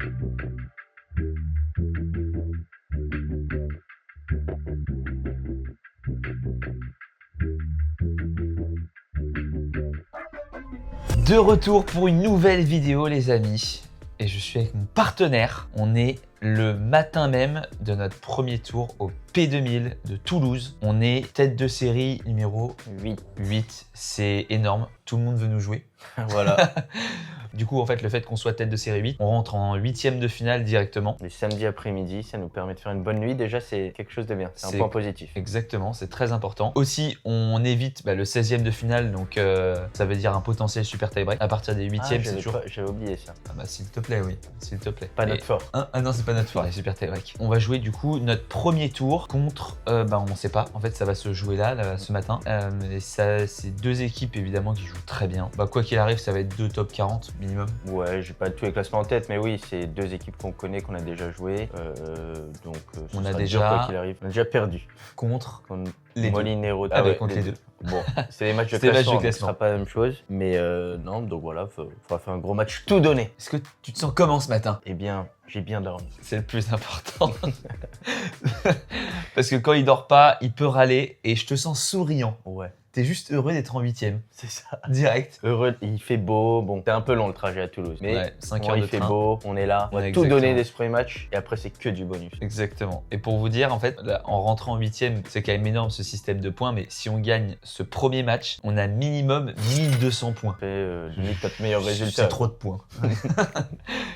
De retour pour une nouvelle vidéo les amis, et je suis avec mon partenaire. On est le matin même de notre premier tour au P2000 de Toulouse. On est tête de série numéro 8. C'est énorme, tout le monde veut nous jouer. Voilà. Du coup, en fait, le fait qu'on soit tête de série 8, on rentre en 8e de finale directement. Le samedi après-midi, ça nous permet de faire une bonne nuit. Déjà, c'est quelque chose de bien. C'est un point positif. Exactement, c'est très important. Aussi, on évite le 16e de finale, donc ça veut dire un potentiel super tie-break. À partir des 8e, c'est toujours... J'avais oublié ça. Ah bah s'il te plaît, oui, s'il te plaît. Pas notre fort. Ah non, c'est pas notre fort, les super tie-break. On va jouer du coup notre premier tour contre... on sait pas, en fait ça va se jouer là ce matin. Et ça, c'est deux équipes évidemment qui jouent très bien. Quoi qu'il arrive, ça va être deux top 40 minimum. Ouais, j'ai pas tous les classements en tête, mais oui, c'est deux équipes qu'on connaît, qu'on a déjà joué. Donc, on a déjà, quoi qu'il arrive, on a déjà perdu contre les Molinero. Contre les deux. Bon, c'est les matchs de classement, ce sera pas la même chose. Mais non, donc voilà, faudra faire un gros match tout donné. Est-ce que tu te sens comment ce matin? Eh bien, j'ai bien dormi. C'est le plus important. Parce que quand il dort pas, il peut râler et je te sens souriant. Ouais. T'es juste heureux d'être en 8e. C'est ça. Direct. Heureux, il fait beau. Bon, c'est un peu long le trajet à Toulouse. Mais ouais, 5 heures il de fait train. beau, on est là. On va tout donner dès ce premier match et après, c'est que du bonus. Exactement. Et pour vous dire, en fait, là, en rentrant en 8e, c'est quand même énorme ce système de points. Mais si on gagne ce premier match, on a minimum 1200 points. C'est notre meilleur résultat. C'est trop de points.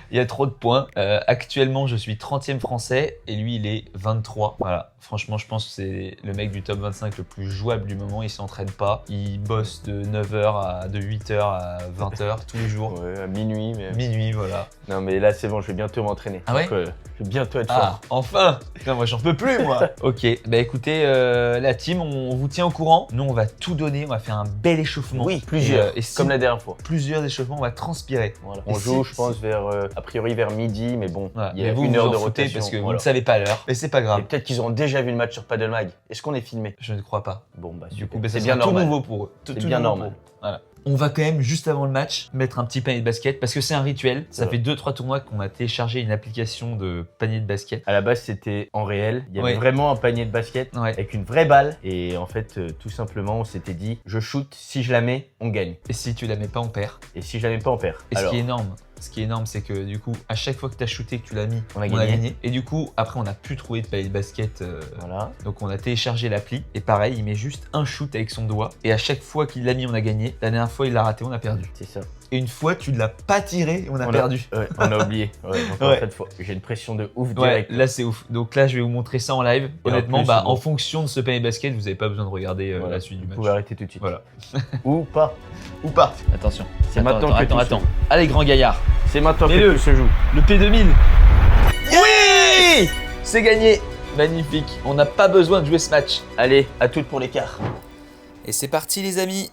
Il y a trop de points. Actuellement, je suis 30e français et lui, il est 23. Voilà. Franchement, je pense que c'est le mec du top 25 le plus jouable du moment. Il s'entraîne pas. Il bosse de 9h de 8h à 20h tous les jours. Ouais, à minuit. Mais... Minuit, voilà. Non, mais là, c'est bon, je vais bientôt m'entraîner. Ah ouais? Donc, je vais bientôt être fort. Enfin! Putain, moi, j'en peux plus, moi! Ok, bah écoutez, la team, on vous tient au courant. Nous, on va tout donner. On va faire un bel échauffement. Oui, plusieurs. Et comme la dernière fois. Plusieurs échauffements, on va transpirer. Voilà. On joue, je pense, a priori vers midi, mais bon, voilà. il y a une heure de rotation. rotation. Parce que vous ne savez pas l'heure. Mais c'est pas grave. Et peut-être qu'ils auront déjà vu le match sur Paddle Mag. Est-ce qu'on est filmé? Je ne crois pas. Bon, bah, du coup, c'est bien tout normal. nouveau pour eux. C'est bien normal. Voilà. On va quand même, juste avant le match, mettre un petit panier de basket parce que c'est un rituel. Ça fait 2-3 tournois qu'on a téléchargé une application de panier de basket. À la base, c'était en réel. Il y avait vraiment un panier de basket avec une vraie balle. Et en fait, tout simplement, on s'était dit, je shoot, si je la mets, on gagne. Et si tu la mets pas, on perd. Et si je la mets pas, on perd. Et ce qui est énorme, c'est que du coup, à chaque fois que tu as shooté, que tu l'as mis, on a gagné. Et du coup, après, on n'a plus trouvé de panier de basket. Voilà. Donc, on a téléchargé l'appli. Et pareil, il met juste un shoot avec son doigt. Et à chaque fois qu'il l'a mis, on a gagné. La dernière fois, il l'a raté, on a perdu. C'est ça. Et une fois, tu ne l'as pas tiré et on a perdu. Ouais, on a oublié. Donc en fait, j'ai une pression de ouf direct. Là, c'est ouf. Donc là, je vais vous montrer ça en live. Et honnêtement, en fonction de ce panier de basket, vous n'avez pas besoin de regarder la suite du match. Vous pouvez arrêter tout de suite. Voilà. Ou pas. Attention. C'est maintenant que attends. Allez, grand gaillard. C'est maintenant que tout se joue. Le P2000. Oui, c'est gagné. Magnifique. On n'a pas besoin de jouer ce match. Allez, à toutes pour l'écart. Et c'est parti les amis.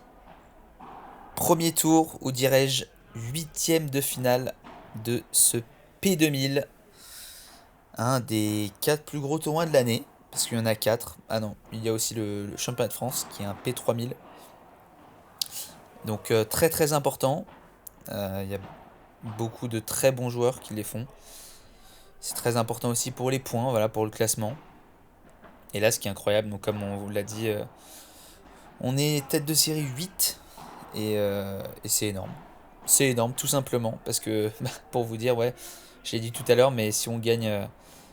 Premier tour, ou dirais-je 8e de finale de ce P2000. Un des 4 plus gros tournois de l'année. Parce qu'il y en a 4. Ah non, il y a aussi le championnat de France qui est un P3000. Donc très très important. Il y a beaucoup de très bons joueurs qui les font. C'est très important aussi pour les points, voilà, pour le classement. Et là, ce qui est incroyable, donc comme on vous l'a dit, on est tête de série 8 et c'est énorme. C'est énorme tout simplement parce que, pour vous dire, je l'ai dit tout à l'heure, mais si on gagne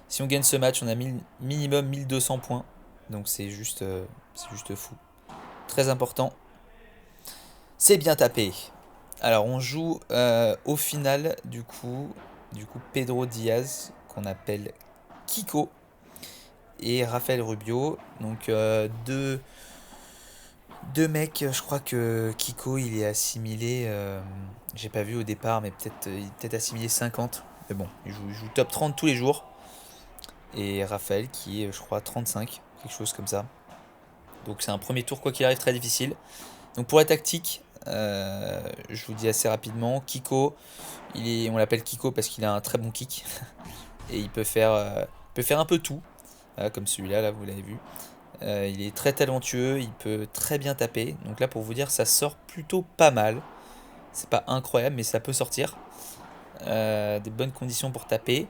ce match, on a minimum 1200 points. Donc c'est juste fou. Très important. C'est bien tapé. Alors on joue au final du coup Pedro Diaz qu'on appelle Kiko et Raphaël Rubio. Donc deux mecs, je crois que Kiko il est assimilé, j'ai pas vu au départ mais il est peut-être assimilé 50. Mais bon, il joue top 30 tous les jours. Et Raphaël qui est je crois 35, quelque chose comme ça. Donc c'est un premier tour quoi qu'il arrive très difficile. Donc pour la tactique, je vous dis assez rapidement, Kiko, on l'appelle Kiko parce qu'il a un très bon kick et il peut faire un peu tout, comme celui-là, là, vous l'avez vu. Il est très talentueux, il peut très bien taper. Donc là, pour vous dire, ça sort plutôt pas mal. C'est pas incroyable, mais ça peut sortir. des bonnes conditions pour taper.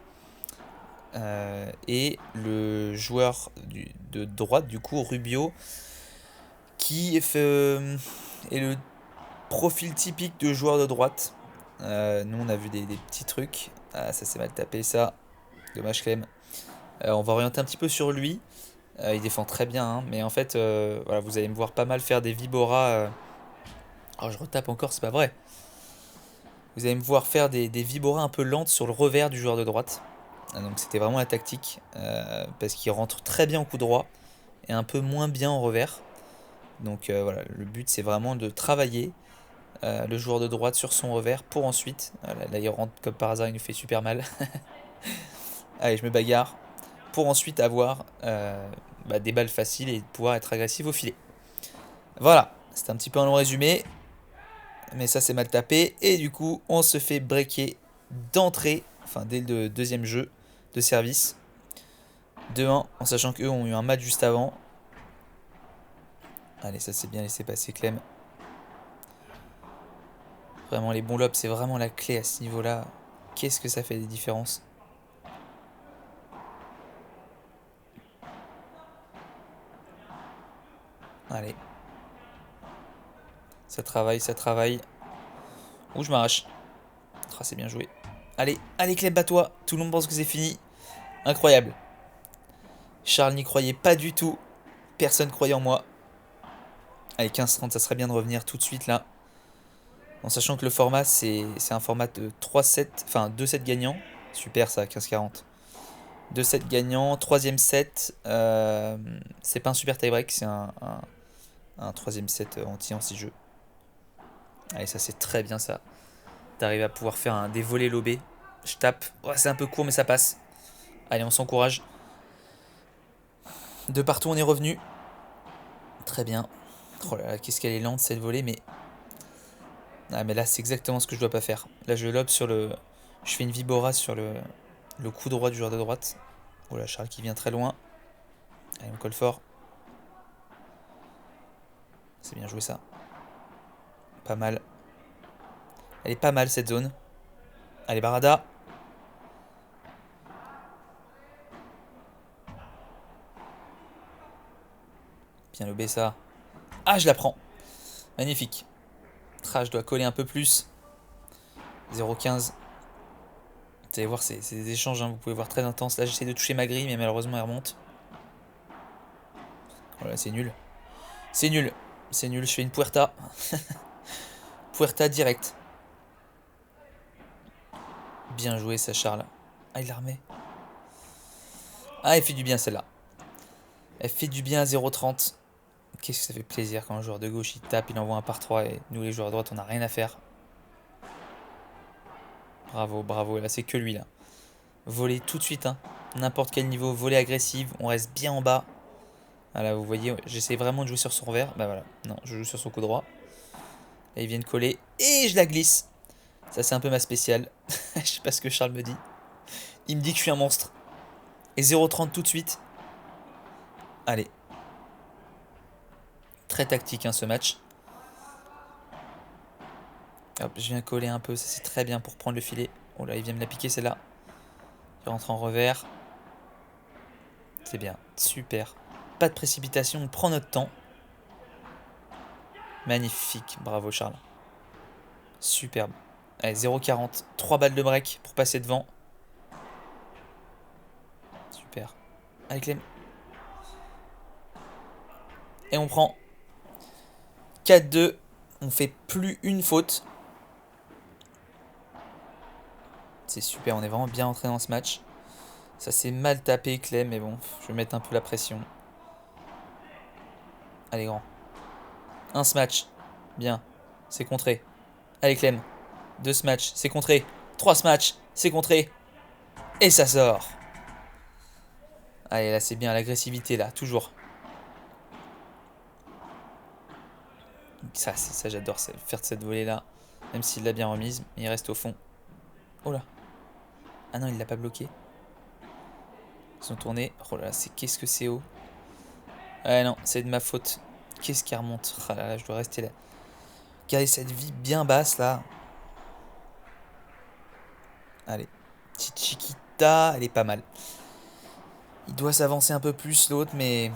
Et le joueur de droite, du coup, Rubio, qui est le profil typique de joueur de droite. Nous, on a vu des petits trucs. Ah, ça s'est mal tapé, ça. Dommage, Clem. On va orienter un petit peu sur lui. Il défend très bien, hein, mais en fait, voilà, vous allez me voir pas mal faire des Vibora. Oh, je retape encore, c'est pas vrai. Vous allez me voir faire des Vibora un peu lentes sur le revers du joueur de droite. Donc c'était vraiment la tactique, parce qu'il rentre très bien au coup droit et un peu moins bien en revers. Donc voilà, le but c'est vraiment de travailler le joueur de droite sur son revers pour ensuite, voilà, là il rentre comme par hasard, il nous fait super mal. Allez, je me bagarre pour ensuite avoir des balles faciles et pouvoir être agressif au filet. Voilà, c'était un petit peu un long résumé, mais ça c'est mal tapé et du coup on se fait breaker d'entrée, enfin dès le deuxième jeu de service. 2-1, en sachant qu'eux ont eu un match juste avant. Allez, ça s'est bien laissé passer, Clem. Vraiment, les bons lobes, c'est vraiment la clé à ce niveau-là. Qu'est-ce que ça fait des différences? Allez. Ça travaille, ça travaille. Ouh, je m'arrache. Ah, c'est bien joué. Allez, allez Clem, bats-toi. Tout le monde pense que c'est fini. Incroyable. Charles n'y croyait pas du tout. Personne croyait en moi. Allez, 15-30, ça serait bien de revenir tout de suite là. En sachant que le format, c'est un format de 3-7, enfin 2 sets gagnants. Super ça, 15-40. 2 sets gagnants, troisième set. C'est pas un super tie-break, c'est un troisième set entier en 6 jeux. Allez, ça c'est très bien ça. T'arrives à pouvoir faire des volets lobés. Je tape. Ouais, c'est un peu court, mais ça passe. Allez, on s'encourage. De partout, on est revenu. Très bien. Oh là là, qu'est-ce qu'elle est lente cette volée, mais. Ah, mais là, c'est exactement ce que je dois pas faire. Là, je lobe sur le. Je fais une vibora sur le coup droit du joueur de droite. Oh là, Charles qui vient très loin. Allez, on colle fort. C'est bien joué ça. Pas mal. Elle est pas mal cette zone. Allez, Barada. Bien lobé ça. Ah, je la prends. Magnifique. Je dois coller un peu plus. 0,15. Vous allez voir, c'est des échanges, hein, vous pouvez voir très intenses. Là, j'essaie de toucher ma grille, mais malheureusement, elle remonte. Voilà, c'est nul. C'est nul. C'est nul, je fais une puerta. Puerta direct. Bien joué, ça, Charles. Ah, il la remet. Ah, elle fait du bien, celle-là. Elle fait du bien à 0,30. Qu'est-ce que ça fait plaisir quand un joueur de gauche, il tape, il envoie un par 3 et nous, les joueurs de droite, on n'a rien à faire. Bravo, bravo. Là, c'est que lui, là. Voler tout de suite, hein. N'importe quel niveau. Voler agressive. On reste bien en bas. Voilà, vous voyez, j'essaie vraiment de jouer sur son revers. Bah voilà, non, je joue sur son coup droit. Là, ils viennent coller. Et je la glisse. Ça, c'est un peu ma spéciale. Je sais pas ce que Charles me dit. Il me dit que je suis un monstre. Et 0,30 tout de suite. Allez. Très tactique, hein, ce match. Hop, je viens coller un peu. Ça, c'est très bien pour prendre le filet. Oh là, il vient me la piquer, celle-là. Il rentre en revers. C'est bien. Super. Pas de précipitation. On prend notre temps. Magnifique. Bravo, Charles. Superbe. Allez, 0,40. 3 balles de break pour passer devant. Super. Allez, Clem. Et on prend 4-2. On fait plus une faute. C'est super, on est vraiment bien entré dans ce match. Ça s'est mal tapé, Clem, mais bon, je vais mettre un peu la pression. Allez, grand. Un smash. Bien. C'est contré. Allez, Clem. 2 smash. C'est contré. 3 smash. C'est contré. Et ça sort. Allez, là, c'est bien. L'agressivité, là. Toujours. Ça j'adore faire de cette volée-là. Même s'il l'a bien remise. Mais il reste au fond. Oh là. Ah non, il l'a pas bloqué. Ils sont tournés. Oh là là, qu'est-ce que c'est haut. Ouais, non, c'est de ma faute. Qu'est-ce qui remonte? Ah là là, je dois rester là. Regardez cette vie bien basse là. Chiquita, elle est pas mal. Il doit s'avancer un peu plus l'autre, mais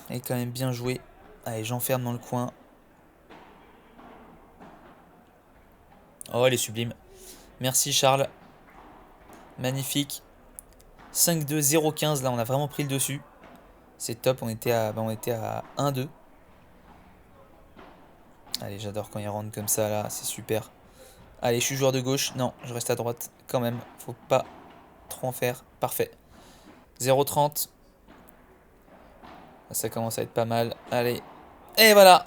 elle est quand même bien jouée. Allez, j'enferme dans le coin. Oh, elle est sublime. Merci Charles. Magnifique. 5-2, 0-15, là on a vraiment pris le dessus. C'est top, on était à 1-2. Allez, j'adore quand il rentre comme ça là, c'est super. Allez, je suis joueur de gauche. Non, je reste à droite quand même. Faut pas trop en faire. Parfait. 0-30. Ça commence à être pas mal. Allez. Et voilà.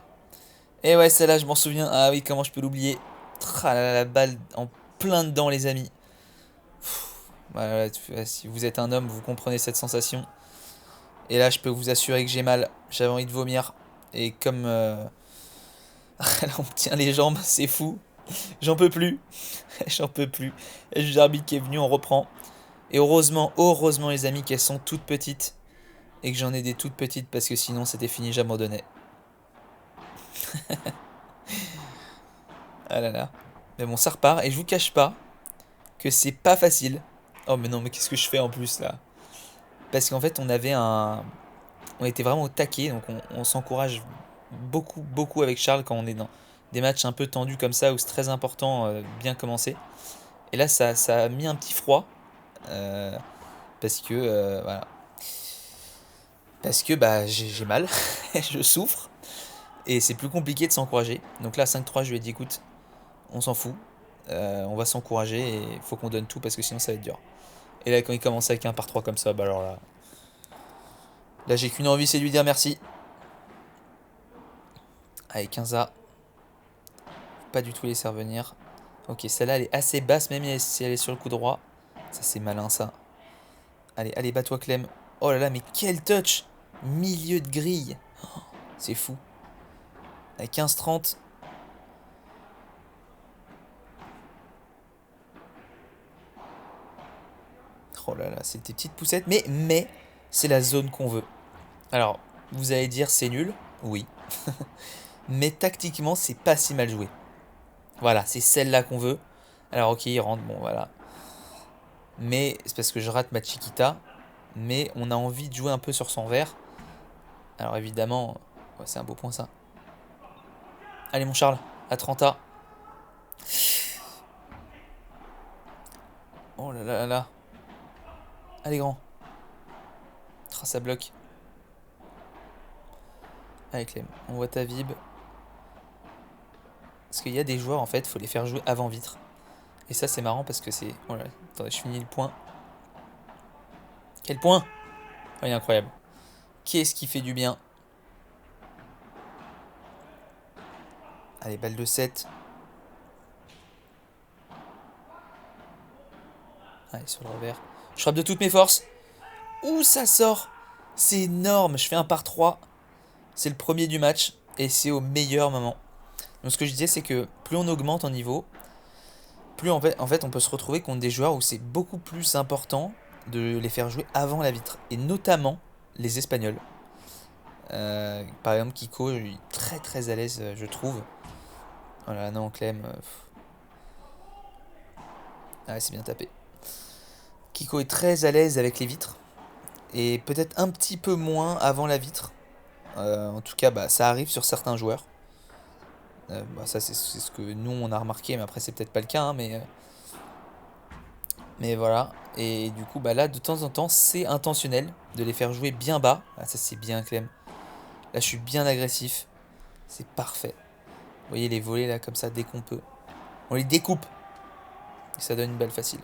Et ouais, celle-là, je m'en souviens. Ah oui, comment je peux l'oublier. La balle en plein dedans, les amis. Voilà, si vous êtes un homme, vous comprenez cette sensation. Et là, je peux vous assurer que j'ai mal. J'avais envie de vomir. Et comme... là, on me tient les jambes, c'est fou. J'en peux plus. J'en peux plus. Et le juge arbitre qui est venu, on reprend. Et heureusement, heureusement les amis, qu'elles sont toutes petites. Et que j'en ai des toutes petites parce que sinon c'était fini, j'abandonnais. Ah là là. Mais bon, ça repart. Et je vous cache pas que c'est pas facile. Oh mais non, mais qu'est-ce que je fais en plus là? Parce qu'en fait, on était vraiment au taquet. Donc on s'encourage beaucoup, beaucoup avec Charles quand on est dans des matchs un peu tendus comme ça où c'est très important bien commencer. Et là, ça a mis un petit froid. Parce que voilà. Parce que bah j'ai mal, je souffre et c'est plus compliqué de s'encourager. Donc là 5-3 je lui ai dit écoute, on s'en fout, on va s'encourager et il faut qu'on donne tout parce que sinon ça va être dur. Et là quand il commence avec un par 3 comme ça, bah alors là j'ai qu'une envie, c'est de lui dire merci. Allez 15A, pas du tout laisser revenir. Ok, celle-là elle est assez basse même si elle est sur le coup droit. Ça c'est malin ça. Allez, allez bats-toi Clem. Oh là là mais quel touch. Milieu de grille. Oh, c'est fou. À 15-30. Oh là là, c'est des petites poussettes. Mais c'est la zone qu'on veut. Alors, vous allez dire c'est nul. Oui. Mais tactiquement, c'est pas si mal joué. Voilà, c'est celle-là qu'on veut. Alors ok, il rentre, bon voilà. Mais c'est parce que je rate ma Chiquita. Mais on a envie de jouer un peu sur son verre. Alors évidemment, ouais, c'est un beau point ça. Allez mon Charles, à 30A. Oh là là là là. Allez grand. Ah, ça bloque. Allez Clem, on voit ta vib. Parce qu'il y a des joueurs en fait, faut les faire jouer avant vitre. Et ça c'est marrant parce que c'est... Oh là, attendez, je finis le point. Quel point? Oh, il est incroyable. Qu'est-ce qui fait du bien? Allez, balle de 7. Allez, sur le revers. Je frappe de toutes mes forces. Ouh, ça sort. C'est énorme. Je fais un par 3. C'est le premier du match. Et c'est au meilleur moment. Donc ce que je disais, c'est que plus on augmente en niveau, plus en fait on peut se retrouver contre des joueurs où c'est beaucoup plus important de les faire jouer avant la vitre. Et notamment les Espagnols. Par exemple, Kiko, il est très très à l'aise, je trouve. Voilà, non, Clem. Ah, c'est bien tapé. Kiko est très à l'aise avec les vitres. Et peut-être un petit peu moins avant la vitre. En tout cas, bah, ça arrive sur certains joueurs. Bah, ça, c'est ce que nous, on a remarqué. Mais après, c'est peut-être pas le cas. Hein, mais voilà. Et du coup, bah, là, de temps en temps, c'est intentionnel de les faire jouer bien bas. Ah, ça, c'est bien, Clem. Là, je suis bien agressif. C'est parfait. Vous voyez les volets, là, comme ça, dès qu'on peut. On les découpe. Et ça donne une balle facile.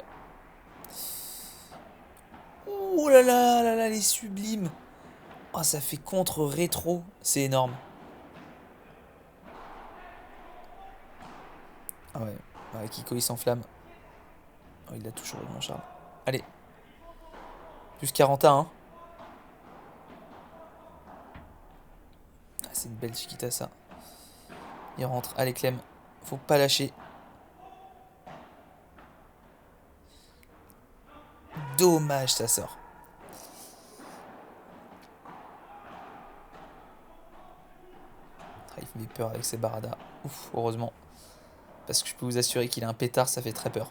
Ouh là là, là là, les sublimes. Oh, ça fait contre-rétro. C'est énorme. Ah ouais. Ouais, Kiko, il s'enflamme. Oh, il l'a toujours, mon Charles. Allez. Plus 40 à 1. Ah, c'est une belle chiquita, ça. Il rentre. Allez, Clem. Faut pas lâcher. Dommage, ça sort. Ah, il me fait peur avec ses baradas. Ouf, heureusement. Parce que je peux vous assurer qu'il a un pétard, ça fait très peur.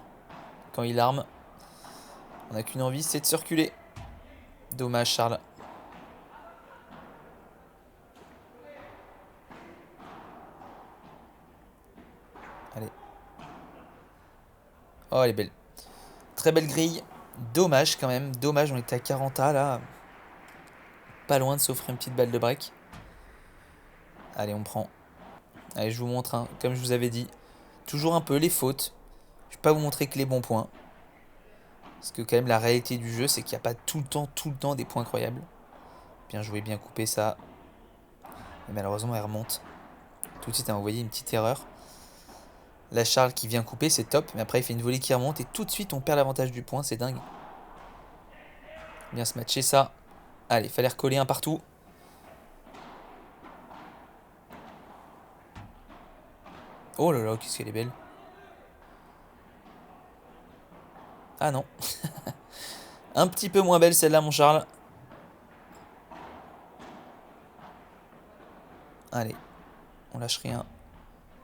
Quand il arme. On n'a qu'une envie, c'est de circuler. Dommage, Charles. Allez. Oh, elle est belle. Très belle grille. Dommage quand même. Dommage, on était à 40A là. Pas loin de s'offrir une petite balle de break. Allez, on prend. Allez, je vous montre, hein, comme je vous avais dit. Toujours un peu les fautes. Je vais pas vous montrer que les bons points. Parce que quand même la réalité du jeu, c'est qu'il n'y a pas tout le temps des points incroyables. Bien joué, bien coupé ça. Mais malheureusement, elle remonte. Tout de suite, elle m'a envoyé une petite erreur. Là, Charles qui vient couper, c'est top. Mais après, il fait une volée qui remonte. Et tout de suite, on perd l'avantage du point. C'est dingue. Bien se matcher ça. Allez, il fallait recoller un partout. Oh là là, qu'est-ce qu'elle est belle. Ah non. Un petit peu moins belle celle-là, mon Charles. Allez. On lâche rien.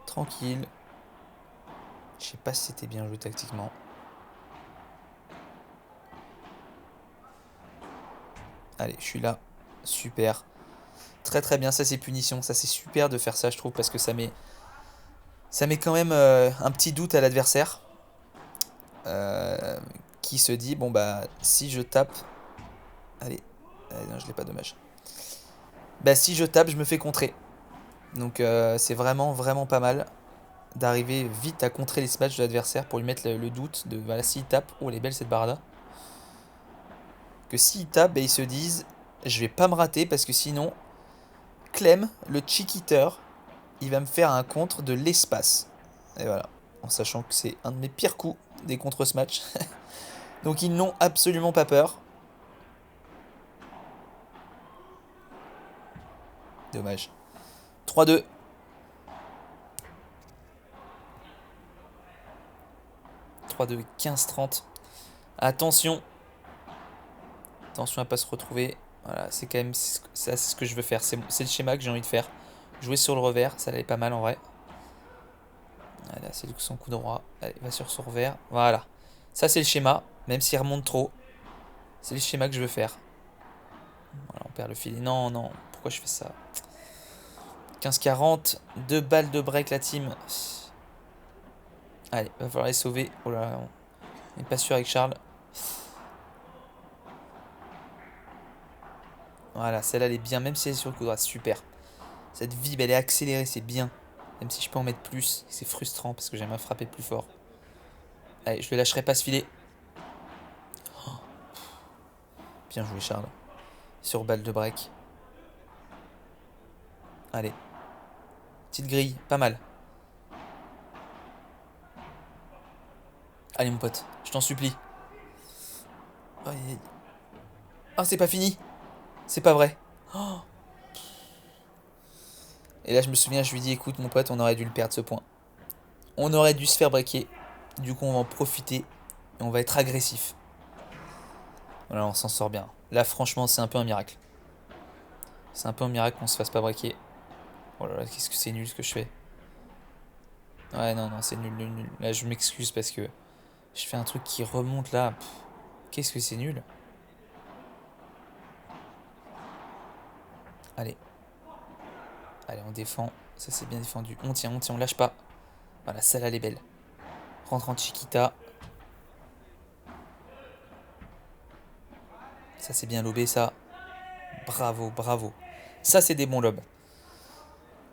Tranquille. Je sais pas si c'était bien joué tactiquement. Allez, je suis là. Super. Très très bien, ça c'est punition. Ça c'est super de faire ça, je trouve, parce que ça met quand même un petit doute à l'adversaire. Qui se dit, bon bah, si je tape... Allez. Non, je l'ai pas, dommage. Bah, si je tape, je me fais contrer. Donc c'est vraiment vraiment pas mal d'arriver vite à contrer les smash de l'adversaire pour lui mettre le doute de, voilà, s'il tape... Oh, elle est belle cette barada. Que s'il tape, bah, ils se disent, je vais pas me rater, parce que sinon... Clem, le cheat-eater, il va me faire un contre de l'espace. Et voilà. En sachant que c'est un de mes pires coups des contre ce match. Donc ils n'ont absolument pas peur. Dommage. 3-2. 3-2, 15-30. Attention. Attention à pas se retrouver. Voilà, c'est quand même c'est ce que je veux faire. C'est le schéma que j'ai envie de faire. Jouer sur le revers, ça allait pas mal en vrai. Voilà, c'est son coup droit. Allez, va sur son revers. Voilà. Ça, c'est le schéma. Même s'il remonte trop. C'est le schéma que je veux faire. Voilà, on perd le filet. Non, non. Pourquoi je fais ça? 15-40. 2 balles de break, la team. Allez, va falloir les sauver. Oh là là. On n'est pas sûr avec Charles. Voilà, celle-là, elle est bien. Même si elle est sur le coup droit. Super. Cette vibe, elle est accélérée. C'est bien. Même si je peux en mettre plus. C'est frustrant parce que j'aimerais frapper plus fort. Allez, je ne lâcherai pas ce filet. Oh. Bien joué, Charles. Sur balle de break. Allez. Petite grille, pas mal. Allez, mon pote, je t'en supplie. Oh, c'est pas fini. C'est pas vrai. Oh. Et là, je me souviens, je lui dis, écoute, mon pote, on aurait dû le perdre ce point. On aurait dû se faire breaker. Du coup, on va en profiter. Et on va être agressif. Voilà, on s'en sort bien. Là, franchement, c'est un peu un miracle. C'est un peu un miracle qu'on se fasse pas breaker. Oh là là, qu'est-ce que c'est nul ce que je fais. Ouais, non, non, c'est nul, nul, nul. Là, je m'excuse parce que je fais un truc qui remonte là. Qu'est-ce que c'est nul. Allez. Allez, on défend. Ça, c'est bien défendu. On tient, on lâche pas. Voilà, celle-là, elle est belle. Rentre en Chiquita. Ça, c'est bien lobé, ça. Bravo, bravo. Ça, c'est des bons lobes.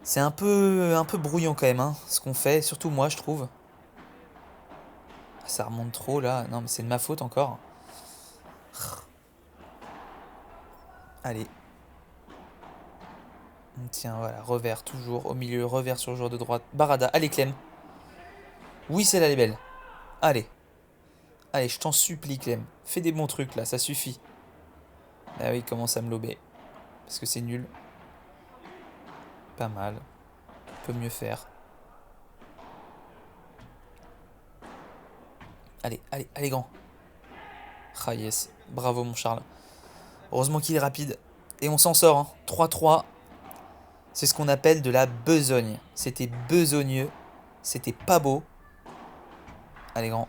C'est un peu brouillon quand même, hein, ce qu'on fait. Surtout moi, je trouve. Ça remonte trop, là. Non, mais c'est de ma faute encore. Allez. Tiens, voilà, revers toujours. Au milieu, revers sur le joueur de droite. Barada, allez Clem. Oui, celle-là, elle est belle. Allez. Allez, je t'en supplie, Clem. Fais des bons trucs, là, ça suffit. Ah oui, il commence à me lober. Parce que c'est nul. Pas mal. On peut mieux faire. Allez, allez, allez, grand. Ah yes. Bravo, mon Charles. Heureusement qu'il est rapide. Et on s'en sort, hein. 3-3. C'est ce qu'on appelle de la besogne. C'était besogneux. C'était pas beau. Allez, grand.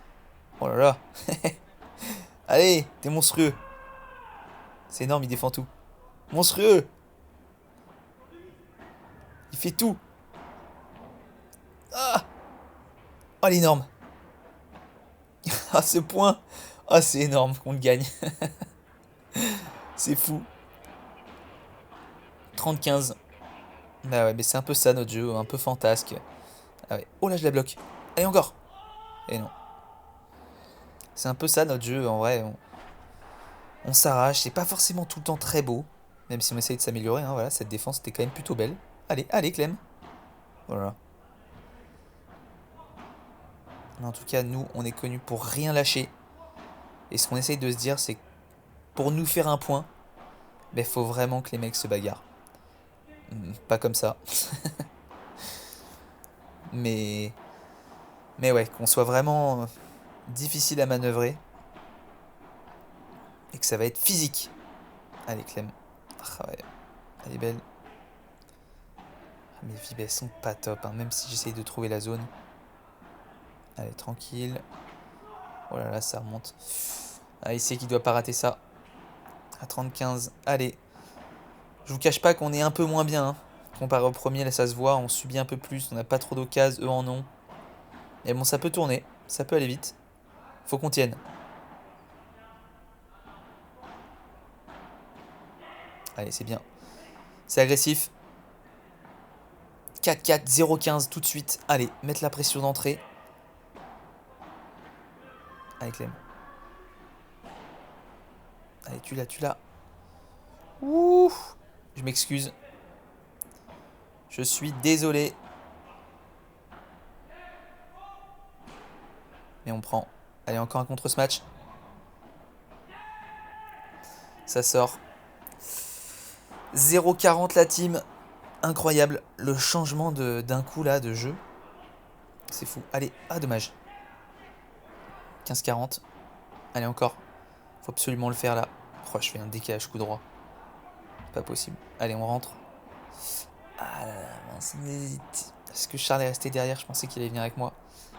Oh là là. Allez, t'es monstrueux. C'est énorme, il défend tout. Monstrueux. Il fait tout. Ah. Oh, l'énorme. Ah, ce point. Ah, c'est énorme qu'on le gagne. C'est fou. 30-15. Bah ouais, mais c'est un peu ça notre jeu, un peu fantasque. Ah ouais. Oh là, je la bloque. Allez, encore. Et non. C'est un peu ça notre jeu, en vrai. On s'arrache. C'est pas forcément tout le temps très beau. Même si on essaye de s'améliorer. Hein, voilà, cette défense était quand même plutôt belle. Allez, allez, Clem. Voilà. Mais en tout cas, nous, on est connus pour rien lâcher. Et ce qu'on essaye de se dire, c'est que pour nous faire un point, il faut vraiment que les mecs se bagarrent. Pas comme ça. mais ouais, qu'on soit vraiment difficile à manœuvrer. Et que ça va être physique. Allez, Clem. Ah ouais, elle est belle. Mes vibes, elles sont pas top, hein, même si j'essaye de trouver la zone. Allez, tranquille. Oh là là, ça remonte. Ah, il sait qu'il doit pas rater ça. À 30-15. Allez. Je vous cache pas qu'on est un peu moins bien. Hein. Comparé au premier, là ça se voit, on subit un peu plus, on n'a pas trop d'occasions, eux en ont. Mais bon, ça peut tourner, ça peut aller vite. Faut qu'on tienne. Allez, c'est bien. C'est agressif. 4-4, 0-15 tout de suite. Allez, mettre la pression d'entrée. Allez, Clem. Allez, tu l'as. Ouh. Je m'excuse. Je suis désolé. Mais on prend. Allez, encore un contre ce match. Ça sort. 0-40 la team. Incroyable. Le changement d'un coup là de jeu. C'est fou. Allez. Ah, dommage. 15-40. Allez, encore. Faut absolument le faire là. Oh, je fais un décalage coup droit. Pas possible. Allez, on rentre. Ah là là, mince, on hésite. Est-ce que Charles est resté derrière? Je pensais qu'il allait venir avec moi.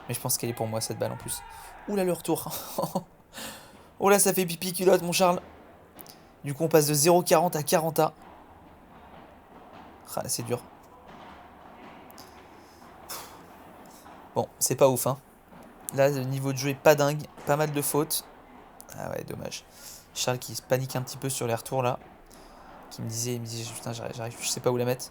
Mais je pense qu'elle est pour moi cette balle en plus. Ouh là, le retour. Oh là, ça fait pipi culotte, mon Charles. Du coup, on passe de 0-40 à 40A. Ah, c'est dur. Bon, c'est pas ouf, hein. Là, le niveau de jeu est pas dingue. Pas mal de fautes. Ah ouais, dommage. Charles qui se panique un petit peu sur les retours là. Il me disait, putain, j'arrive, je sais pas où la mettre.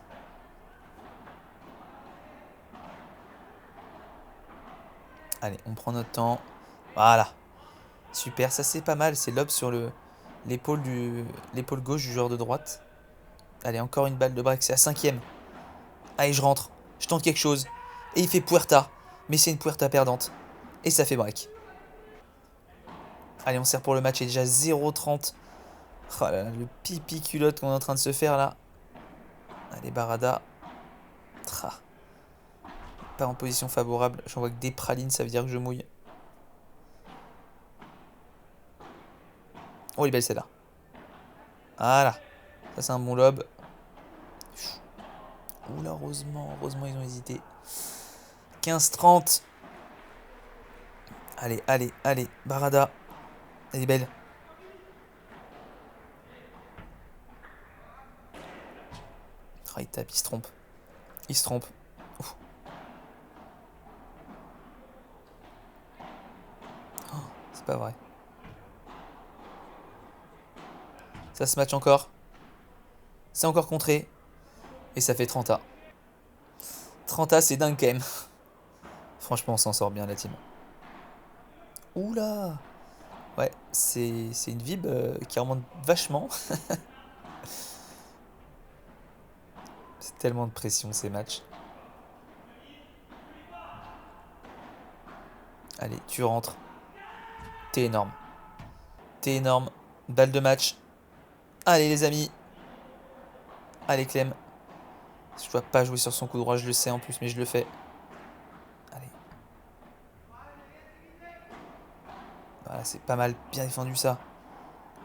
Allez, on prend notre temps. Voilà. Super, ça c'est pas mal. C'est lob sur l'épaule gauche du joueur de droite. Allez, encore une balle de break. C'est la 5ème. Allez, je rentre. Je tente quelque chose. Et il fait puerta. Mais c'est une puerta perdante. Et ça fait break. Allez, on sert pour le match. Il est déjà 0-30. Oh là là, le pipi culotte qu'on est en train de se faire là. Allez, Barada. Tra. Pas en position favorable. J'en vois que des pralines, ça veut dire que je mouille. Oh, elle est belle celle-là. Voilà. Ça, c'est un bon lob. Oula, heureusement ils ont hésité. 15-30. Allez. Barada. Elle est belle. Oh, il tape, il se trompe. Ouf. Oh, c'est pas vrai. Ça se match encore. C'est encore contré. Et ça fait 30A. 30A, c'est dingue quand même. Franchement, on s'en sort bien la team. Oula. Ouais, c'est une vib qui remonte vachement. C'est tellement de pression ces matchs. Allez, tu rentres. T'es énorme. Balle de match. Allez les amis. Allez Clem. Je dois pas jouer sur son coup droit, je le sais en plus, mais je le fais. Allez. Voilà, c'est pas mal bien défendu ça.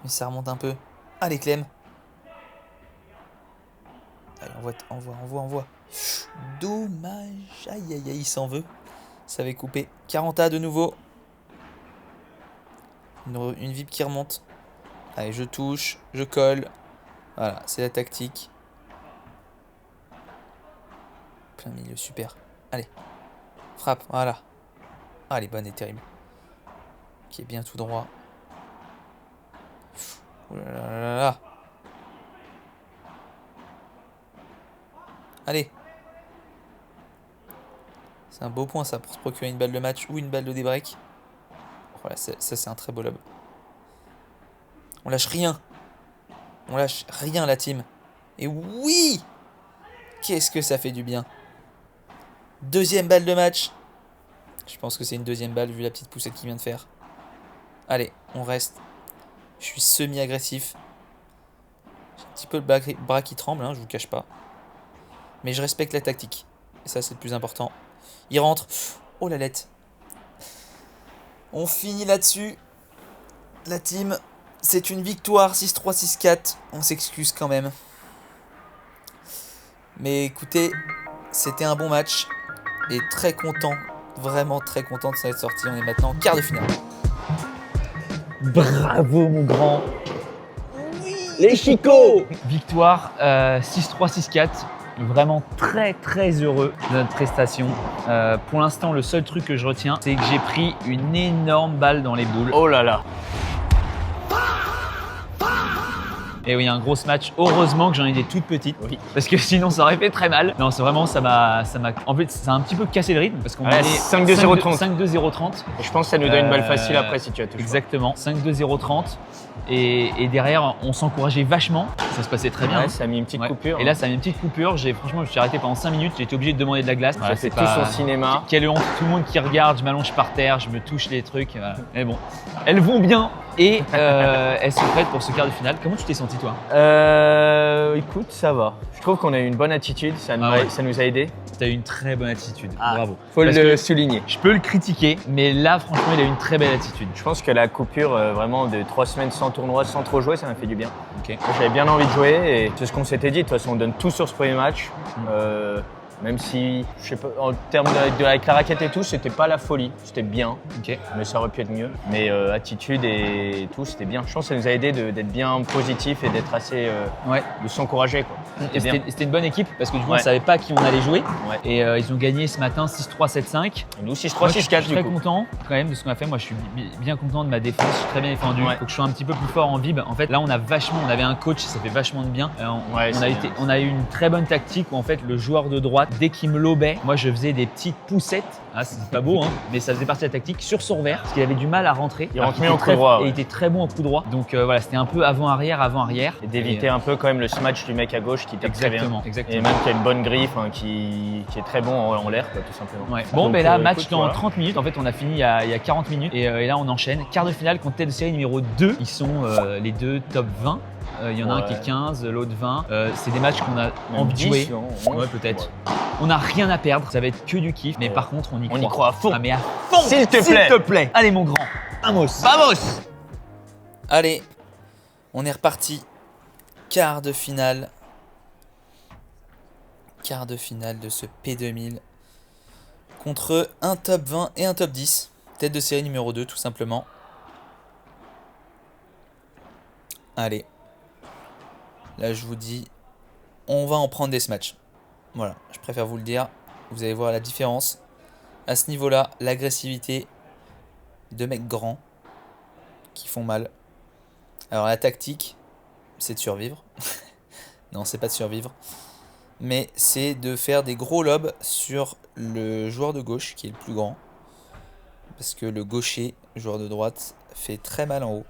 Mais ça remonte un peu. Allez Clem. Allez, envoie. Dommage. Aïe, il s'en veut. Ça avait coupé. 40A de nouveau. Une vib qui remonte. Allez, je touche, je colle. Voilà, c'est la tactique. Plein milieu, super. Allez, frappe, voilà. Ah, elle est bonne et terrible. Qui est bien tout droit. Oh là là là là. Allez. C'est un beau point ça pour se procurer une balle de match ou une balle de débreak. Voilà, ça c'est un très beau lob. On lâche rien. On lâche rien la team. Et oui! Qu'est-ce que ça fait du bien. Deuxième balle de match. Je pense que c'est une deuxième balle vu la petite poussette qu'il vient de faire. Allez, on reste. Je suis semi-agressif. J'ai un petit peu le bras qui tremble, hein, je vous cache pas. Mais je respecte la tactique. Et ça, c'est le plus important. Il rentre. Oh la lettre. On finit là-dessus. La team, c'est une victoire 6-3, 6-4. On s'excuse quand même. Mais écoutez, c'était un bon match. Et très content, vraiment très content de s'en être sorti. On est maintenant en quart de finale. Bravo mon grand. Oui, les Chicots. Victoire 6-3, 6-4. Vraiment très très heureux de notre prestation. Pour l'instant, le seul truc que je retiens, c'est que j'ai pris une énorme balle dans les boules. Oh là là. Et oui, un gros match. Heureusement que j'en ai des toutes petites. Oui. Parce que sinon, ça aurait fait très mal. Non, c'est vraiment, ça m'a. En fait, ça a un petit peu cassé le rythme. Parce qu'on est 5-2-0-30. 5-2-0-30. Et je pense que ça nous donne une balle facile après si tu as touché. Exactement. 5-2-0-30. Et derrière, on s'encourageait vachement. Ça se passait très bien. Ouais, ça a mis une petite coupure. Et là, ça a mis une petite coupure. Franchement, je me suis arrêté pendant 5 minutes. J'ai été obligé de demander de la glace. Voilà, c'est tout son cinéma. Quelle honte. Tout le monde qui regarde, je m'allonge par terre, je me touche les trucs. Voilà. Mais bon, elles vont bien. Et elles sont prêtes pour ce quart de finale. Comment tu t'es senti, toi? Écoute, ça va. Je trouve qu'on a eu une bonne attitude. Ça nous a aidé. Tu as eu une très bonne attitude. Bravo. Faut le souligner. Je peux le critiquer, mais là, franchement, il a eu une très belle attitude. Je pense que la coupure vraiment de 3 semaines sans tournoi, sans trop jouer, ça m'a fait du bien. Ok. J'avais bien envie de jouer et c'est ce qu'on s'était dit. De toute façon, on donne tout sur ce premier match. Même si, je sais pas, en termes avec la raquette et tout, c'était pas la folie. C'était bien, mais ça aurait pu être mieux. Mais attitude et tout, c'était bien. Je pense que ça nous a aidé d'être bien positif et d'être assez. De s'encourager, quoi. C'était une bonne équipe parce que du coup, on ne savait pas qui on allait jouer. Ouais. Et ils ont gagné ce matin 6-3, 7-5. Et nous, 6-3, 6-4 du coup. Je suis très content quand même de ce qu'on a fait. Moi, je suis bien content de ma défense. Je suis très bien défendu. Il faut que je sois un petit peu plus fort en vib. En fait, là, on avait un coach, ça fait vachement de bien. On a eu une très bonne tactique où en fait, le joueur de droite, dès qu'il me lobait, moi, je faisais des petites poussettes. Ah, c'est pas beau, hein, mais ça faisait partie de la tactique sur son revers parce qu'il avait du mal à rentrer. Il rentre mieux en coup droit. Et il était très bon au coup droit. Donc voilà, c'était un peu avant-arrière, avant-arrière. Et d'éviter un peu quand même le smash du mec à gauche qui tape très bien. Exactement. Et même qui a une bonne griffe, hein, qui est très bon en l'air, quoi, tout simplement. Ouais. Bon, ben là, match dans 30 minutes. En fait, on a fini il y a 40 minutes. Et là, on enchaîne. Quart de finale contre tête de série numéro 2. Ils sont les deux top 20. Il y en a un qui est 15, l'autre 20. C'est des matchs qu'on a envie de jouer. Ouais, peut-être. On n'a rien à perdre. Ça va être que du kiff. Mais par contre, on y croit. On y croit à fond. Ah, mais à fond. S'il te plaît. Allez, mon grand. Vamos. Allez, on est reparti. Quart de finale. Quart de finale de ce P2000 contre un top 20 et un top 10. Tête de série numéro 2, tout simplement. Allez. Là, je vous dis, on va en prendre des matchs. Voilà, je préfère vous le dire. Vous allez voir la différence. À ce niveau-là, l'agressivité de mecs grands qui font mal. Alors, la tactique, c'est de survivre. Non, c'est pas de survivre. Mais c'est de faire des gros lobes sur le joueur de gauche qui est le plus grand. Parce que le gaucher, le joueur de droite, fait très mal en haut.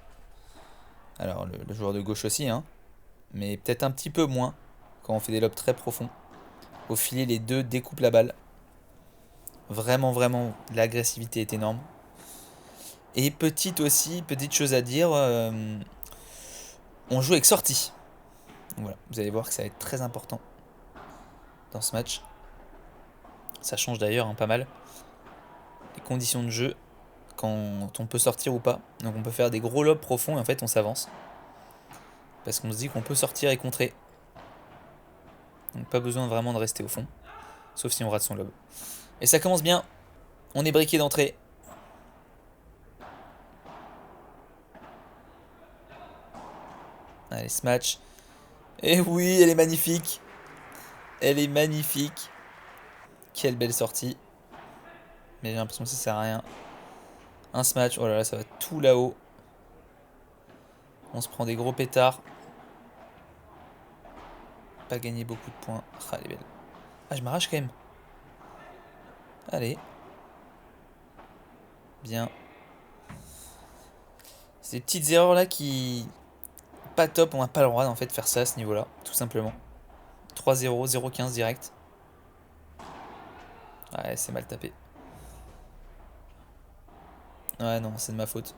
Alors, le joueur de gauche aussi, hein. Mais peut-être un petit peu moins quand on fait des lobes très profonds. Au filet, les deux découpent la balle. Vraiment, l'agressivité est énorme. Et petite chose à dire, on joue avec sortie. Donc voilà, vous allez voir que ça va être très important dans ce match. Ça change d'ailleurs pas mal les conditions de jeu quand on peut sortir ou pas. Donc on peut faire des gros lobes profonds et en fait on s'avance. Parce qu'on se dit qu'on peut sortir et contrer. Donc pas besoin vraiment de rester au fond. Sauf si on rate son lob. Et ça commence bien. On est briqué d'entrée. Allez, smash. Et oui, elle est magnifique. Elle est magnifique. Quelle belle sortie. Mais j'ai l'impression que ça sert à rien. Un smash. Oh là là, ça va tout là-haut. On se prend des gros pétards. Pas gagné beaucoup de points. Ah, elle est belle. Ah, je m'arrache quand même. Allez. Bien. Ces petites erreurs là qui... Pas top, on n'a pas le droit en fait de faire ça à ce niveau là, tout simplement. 3-0, 0-15 direct. Ouais, c'est mal tapé. Ouais, non, c'est de ma faute.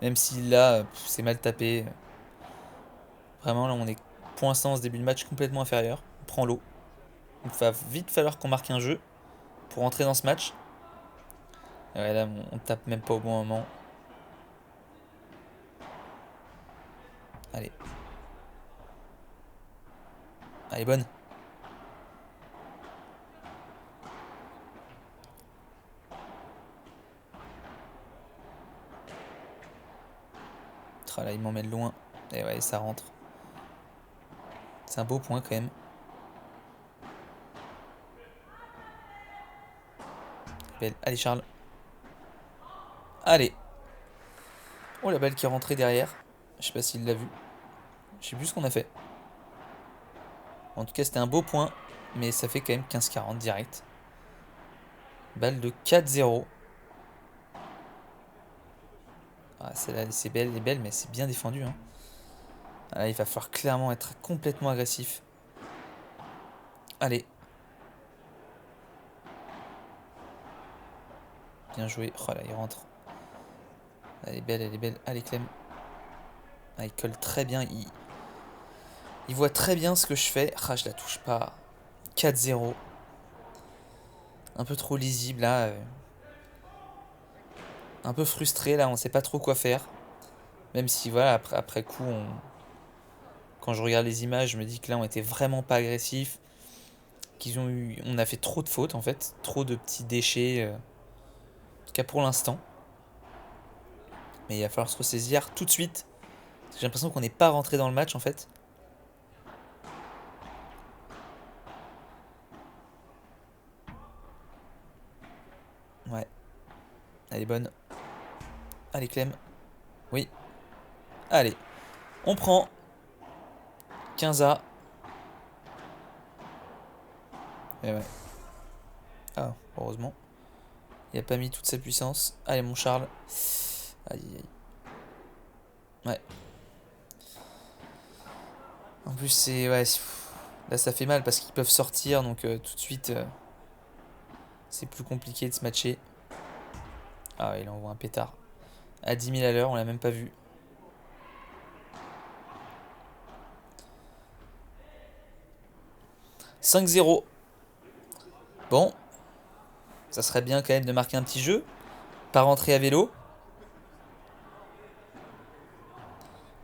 Même si là, c'est mal tapé. Vraiment, là, on est pour l'instant, ce début de match, complètement inférieur. On prend l'eau. Il va vite falloir qu'on marque un jeu pour entrer dans ce match. Et ouais, là, on tape même pas au bon moment. Allez. Allez, bonne. Ah, là, il m'emmène loin. Et ouais, ça rentre. C'est un beau point quand même. Belle. Allez, Charles. Allez. Oh, la balle qui est rentrée derrière. Je sais pas s'il l'a vu. Je sais plus ce qu'on a fait. En tout cas, c'était un beau point. Mais ça fait quand même 15-40 direct. Balle de 4-0. Ah, celle-là, c'est belle, elle est belle, mais c'est bien défendu. Hein. Là, il va falloir clairement être complètement agressif. Allez. Bien joué. Oh là, il rentre. Elle est belle, elle est belle. Allez, Clem. Ah, il colle très bien. Il voit très bien ce que je fais. Ah, je la touche pas. 4-0. Un peu trop lisible là. Un peu frustré là, on sait pas trop quoi faire. Même si voilà, après coup, quand je regarde les images, je me dis que là on était vraiment pas agressif. On a fait trop de fautes en fait. Trop de petits déchets. En tout cas pour l'instant. Mais il va falloir se ressaisir tout de suite. J'ai l'impression qu'on n'est pas rentré dans le match en fait. Ouais. Elle est bonne. Allez Clem. Oui. Allez. On prend. 15A. Et ouais. Ah, heureusement. Il a pas mis toute sa puissance. Allez mon Charles. Aïe aïe. Ouais. En plus c'est... Ouais. Là ça fait mal parce qu'ils peuvent sortir. Donc tout de suite... c'est plus compliqué de se matcher. Ah il envoie un pétard. À 10 000 à l'heure, on l'a même pas vu. « 5-0. » Bon. Ça serait bien quand même de marquer un petit jeu. Pas rentrer à vélo.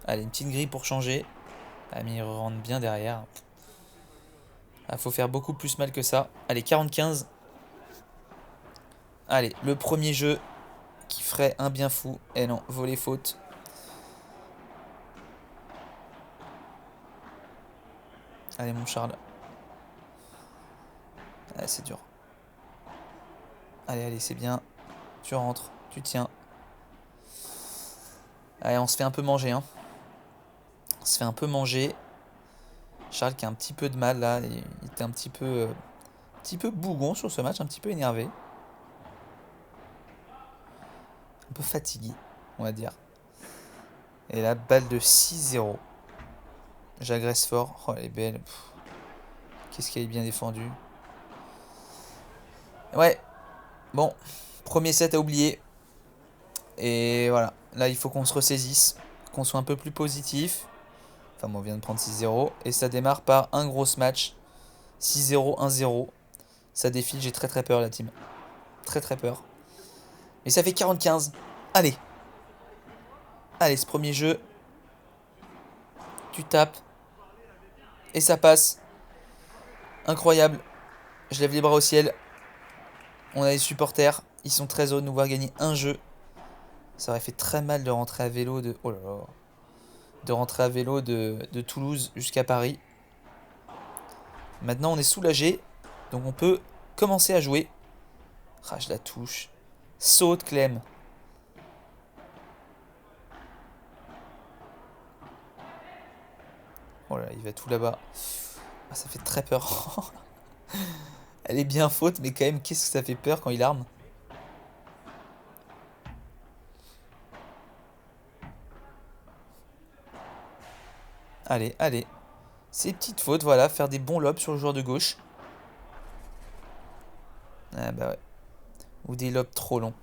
Allez, une petite grille pour changer. Ah, mais il rentre bien derrière. Ah, faut faire beaucoup plus mal que ça. Allez, 40-15. Allez, le premier jeu qui ferait un bien fou. Eh non, voler faute. Allez, mon Charles. Ah, c'est dur. Allez, allez, c'est bien. Tu rentres, tu tiens. Allez, on se fait un peu manger. Hein. On se fait un peu manger. Charles qui a un petit peu de mal là. Il était un petit peu bougon sur ce match, un petit peu énervé. Un peu fatigué, on va dire. Et là, balle de 6-0. J'agresse fort. Oh, elle est belle. Qu'est-ce qu'elle est bien défendue. Ouais. Bon. Premier set à oublier. Et voilà. Là, il faut qu'on se ressaisisse. Qu'on soit un peu plus positif. Enfin, bon, on vient de prendre 6-0. Et ça démarre par un gros match. 6-0, 1-0. Ça défile. J'ai très très peur, la team. Très très peur. Mais ça fait 40-15. Allez. Allez, ce premier jeu. Tu tapes. Et ça passe. Incroyable. Je lève les bras au ciel. On a les supporters. Ils sont très heureux de nous voir gagner un jeu. Ça aurait fait très mal de rentrer à vélo. Oh là là. de rentrer à vélo de Toulouse jusqu'à Paris. Maintenant, on est soulagé. Donc, on peut commencer à jouer. Ah, je la touche. Saute, Clem. Oh là, il va tout là-bas. Ah, ça fait très peur. Elle est bien faute, mais quand même, qu'est-ce que ça fait peur quand il arme. Allez, allez. Ces petites fautes, voilà, faire des bons lobes sur le joueur de gauche. Ah bah ouais. Ou des lobes trop longs.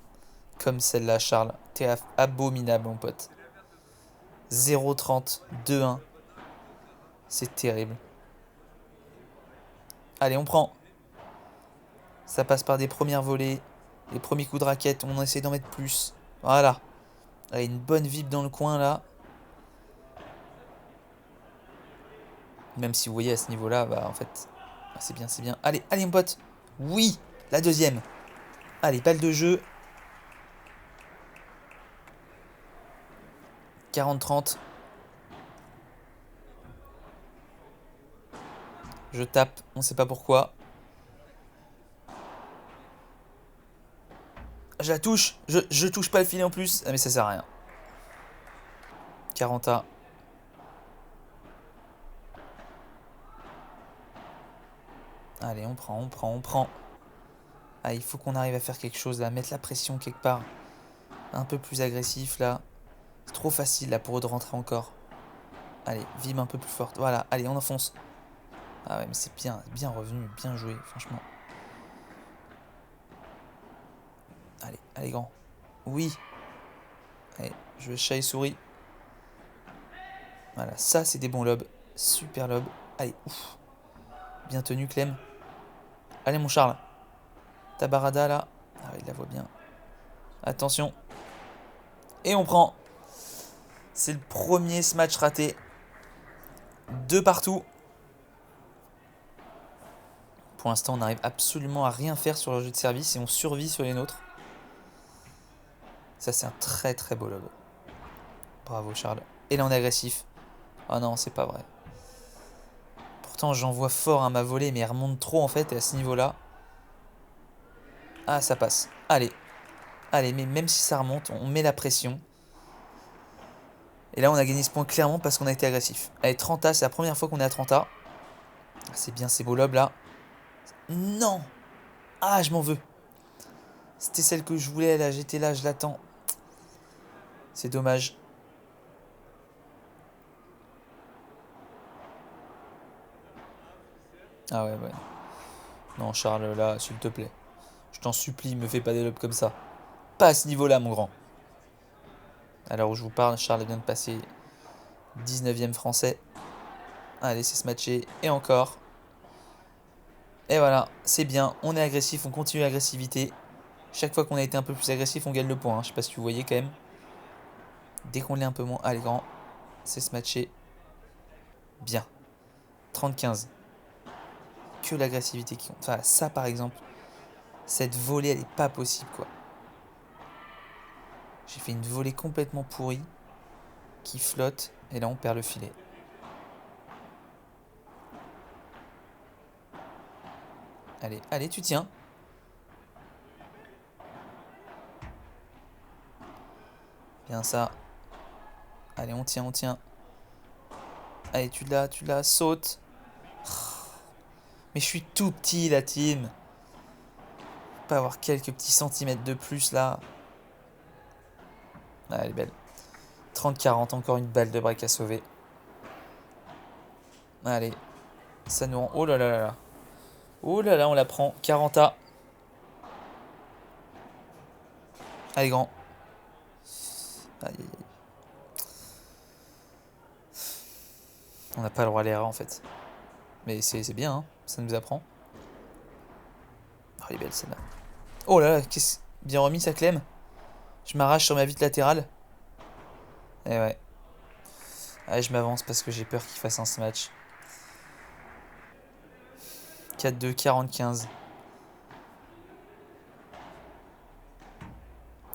Comme celle-là, Charles. T'es abominable, mon pote. 0,30, 2-1. C'est terrible. Allez, on prend. Ça passe par des premières volées. Les premiers coups de raquette, on essaie d'en mettre plus. Voilà. Allez, une bonne vibe dans le coin, là. Même si vous voyez à ce niveau-là, bah en fait, c'est bien, c'est bien. Allez, allez mon pote. Oui, la deuxième. Allez, balle de jeu. 40-30. Je tape, on sait pas pourquoi. Je la touche. Je touche pas le filet en plus. Ah mais ça sert à rien. 40A. Allez, on prend, on prend, on prend. Ah, il faut qu'on arrive à faire quelque chose là. Mettre la pression quelque part. Un peu plus agressif là. C'est trop facile là pour eux de rentrer encore. Allez, vibre un peu plus forte. Voilà, allez, on enfonce. Ah ouais, mais c'est bien, bien revenu, bien joué, franchement. Allez, allez, grand. Oui. Allez, je vais chat et souris. Voilà, ça, c'est des bons lobes. Super lob. Allez, ouf. Bien tenu, Clem. Allez, mon Charles. Tabarada, là. Ah, il la voit bien. Attention. Et on prend. C'est le premier match raté. 2 partout. Pour l'instant, on n'arrive absolument à rien faire sur le jeu de service et on survit sur les nôtres. Ça, c'est un très très beau lob. Bravo, Charles. Et là, on est agressif. Oh non, c'est pas vrai. Pourtant, j'envoie fort à ma volée, mais elle remonte trop en fait. Et à ce niveau-là. Ah, ça passe. Allez. Allez, mais même si ça remonte, on met la pression. Et là, on a gagné ce point clairement parce qu'on a été agressif. Allez, 30A, c'est la première fois qu'on est à 30A. Ah, c'est bien ces beaux lobes là. Non. Ah, je m'en veux. C'était celle que je voulais là. J'étais là, je l'attends. C'est dommage. Ah ouais, ouais. Non, Charles, là, s'il te plaît. Je t'en supplie, me fais pas des lobes comme ça. Pas à ce niveau-là, mon grand. Alors où je vous parle, Charles vient de passer 19e français. Allez, c'est se matcher. Et encore. Et voilà, c'est bien. On est agressif, on continue l'agressivité. Chaque fois qu'on a été un peu plus agressif, on gagne le point. Hein. Je sais pas si vous voyez quand même. Dès qu'on l'est un peu moins. Allez, grand. C'est se matcher. Bien. 30-15. Que l'agressivité qui compte. Enfin, ça, par exemple. Cette volée, elle est pas possible, quoi. J'ai fait une volée complètement pourrie. Qui flotte. Et là, on perd le filet. Allez, allez, tu tiens. Bien ça. Allez, on tient, on tient. Allez, tu l'as, saute. Mais je suis tout petit, la team. Pas avoir quelques petits centimètres de plus, là. Ah, elle est belle. 30-40, encore une balle de break à sauver. Allez. Ça nous rend... Oh là là là là. Oh là là, on la prend. 40A. Allez, grand. Aïe, aïe, aïe. On n'a pas le droit à l'erreur, en fait. Mais c'est bien, hein. Ça nous apprend. Oh, elle est belle, celle-là. Oh là là, qu'est-ce... Bien remis, ça, Clem. Je m'arrache sur ma vitre latérale. Et ouais. Allez, je m'avance parce que j'ai peur qu'il fasse un smash. 4-2, 40-15.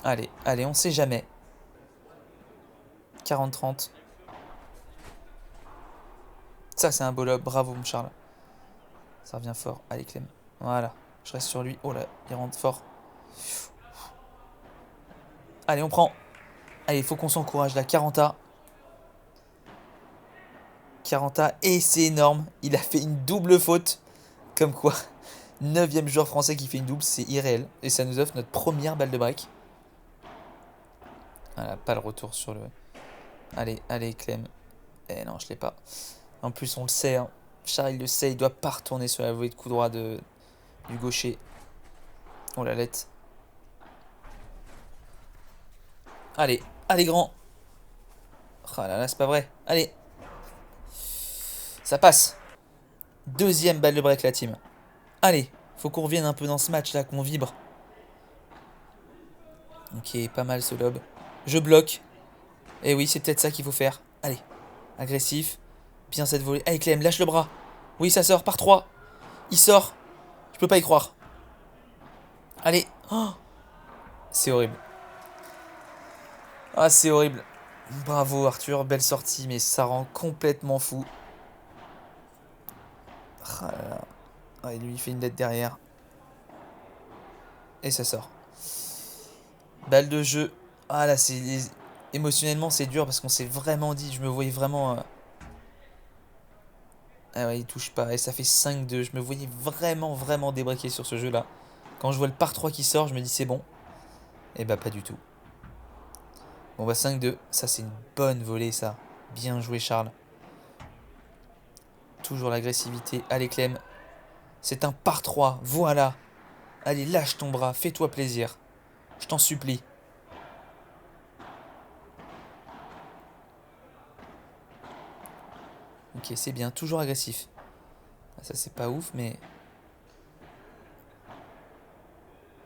Allez, allez, on sait jamais. 40-30. Ça, c'est un beau lob. Bravo, mon Charles. Ça revient fort. Allez, Clem. Voilà. Je reste sur lui. Oh là, il rentre fort. Allez, on prend. Allez, il faut qu'on s'encourage là. 40A. 40A. Et c'est énorme. Il a fait une double faute. Comme quoi, 9e joueur français qui fait une double, c'est irréel. Et ça nous offre notre première balle de break. Voilà, pas le retour sur le... Allez, allez, Clem. Eh non, je l'ai pas. En plus, on le sait. Hein. Charles, il le sait. Il doit pas retourner sur la volée de coup droit du gaucher. Oh la lettre. Allez, allez, grand. Oh là là, c'est pas vrai. Allez. Ça passe. 2e balle de break, la team. Allez, faut qu'on revienne un peu dans ce match là, qu'on vibre. Ok, pas mal ce lob. Je bloque. Et oui, c'est peut-être ça qu'il faut faire. Allez, agressif. Bien cette volée. Allez, Clem, lâche le bras. Oui, ça sort par 3. Il sort. Je peux pas y croire. Allez. Oh, c'est horrible. Ah, c'est horrible. Bravo, Arthur. Belle sortie, mais ça rend complètement fou. Ah là là. Ah, et lui, il fait une lettre derrière. Et ça sort. Balle de jeu. Ah là, c'est... Émotionnellement, c'est dur parce qu'on s'est vraiment dit... Je me voyais vraiment... Ah ouais, il touche pas. Et ça fait 5-2. Je me voyais vraiment débraqué sur ce jeu-là. Quand je vois le par 3 qui sort, je me dis c'est bon. Et bah pas du tout. Bon bah 5-2. Ça, c'est une bonne volée, ça. Bien joué, Charles. Toujours l'agressivité. Allez, Clem. C'est un par 3. Voilà. Allez, lâche ton bras. Fais-toi plaisir. Je t'en supplie. Ok, c'est bien. Toujours agressif. Ça, c'est pas ouf, mais...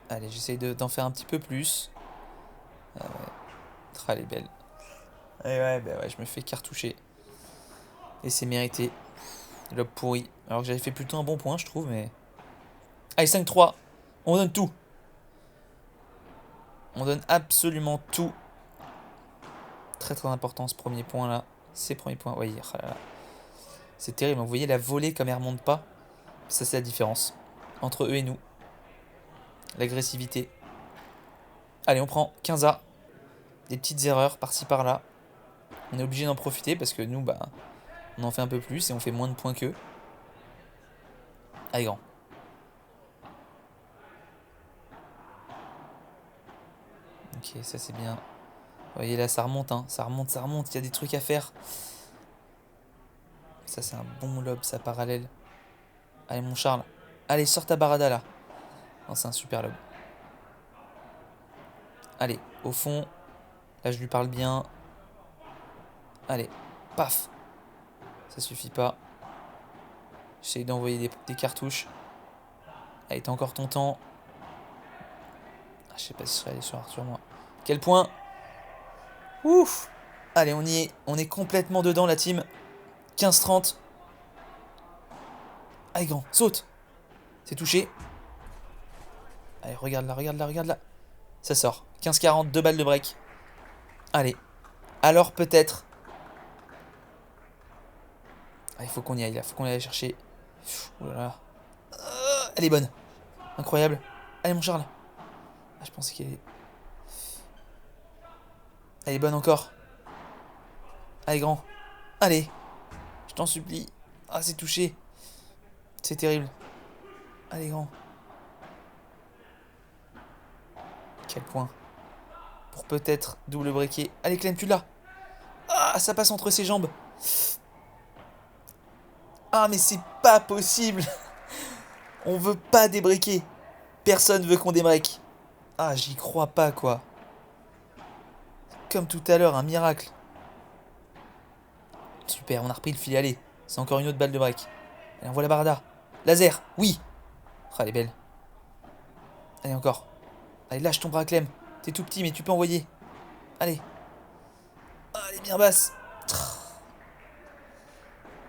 Allez, j'essaye d'en faire un petit peu plus. Ah ouais. Ah, elle est belle. Et ouais, bah ouais, je me fais cartoucher. Et c'est mérité. Lob pourri. Alors que j'avais fait plutôt un bon point, je trouve, mais... Allez, 5-3. On donne tout. On donne absolument tout. Très important ce premier point là. Ces premiers points. Oui, oh là là. C'est terrible. Vous voyez la volée comme elle remonte pas. Ça, c'est la différence entre eux et nous. L'agressivité. Allez, on prend 15A. Des petites erreurs par-ci par-là. On est obligé d'en profiter parce que nous, bah, on en fait un peu plus et on fait moins de points qu'eux. Allez, grand. Ok, ça c'est bien. Vous voyez là, ça remonte, hein. Ça remonte, ça remonte. Il y a des trucs à faire. Ça, c'est un bon lob, ça parallèle. Allez, mon Charles. Allez, sors ta barada là. Non, c'est un super lob. Allez, au fond. Là, je lui parle bien. Allez, paf. Ça suffit pas. J'essaye d'envoyer des cartouches. Allez, t'as encore ton temps. Ah, je sais pas si je serais allé sur Arthur, moi. Quel point. Ouf. Allez, on y est. On est complètement dedans, la team. 15-30. Allez, grand, saute. C'est touché. Allez, regarde là, regarde là, regarde là. Ça sort. 15-40, 2 balles de break. Allez. Alors peut-être. Ah, il faut qu'on y aille là. Il faut qu'on aille la chercher. Oh là là. Elle est bonne. Incroyable. Allez, mon Charles. Ah, je pensais qu'elle est... Elle est bonne encore. Allez, grand. Allez. Je t'en supplie. Ah, c'est touché. C'est terrible. Allez, grand. Quel point. Pour peut-être double breaker. Allez, Clem, tu l'as. Ah, ça passe entre ses jambes. Ah, mais c'est pas possible. On veut pas débreaker. Personne veut qu'on débreak. Ah, j'y crois pas, quoi. Comme tout à l'heure, un miracle. Super, on a repris le fil. Allez, c'est encore une autre balle de break. Allez, on voit la barada. Laser, oui. Ah, elle est belle. Allez, encore. Allez, lâche ton bras, Clem. T'es tout petit, mais tu peux envoyer. Allez. Ah, elle est bien basse.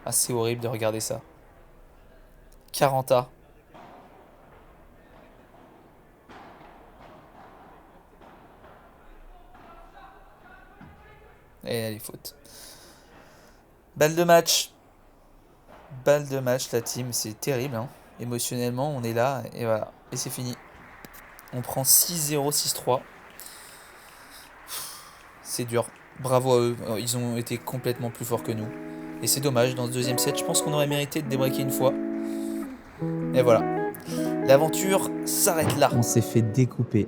Ah, c'est horrible de regarder ça. 40A. Et elle est faute. Balle de match. balle de match, la team, c'est terrible. Hein. Émotionnellement, on est là et voilà. Et c'est fini. On prend 6-0, 6-3. C'est dur. Bravo à eux. Ils ont été complètement plus forts que nous. Et c'est dommage, dans ce deuxième set, je pense qu'on aurait mérité de débraquer une fois. Et voilà. L'aventure s'arrête là. On s'est fait découper.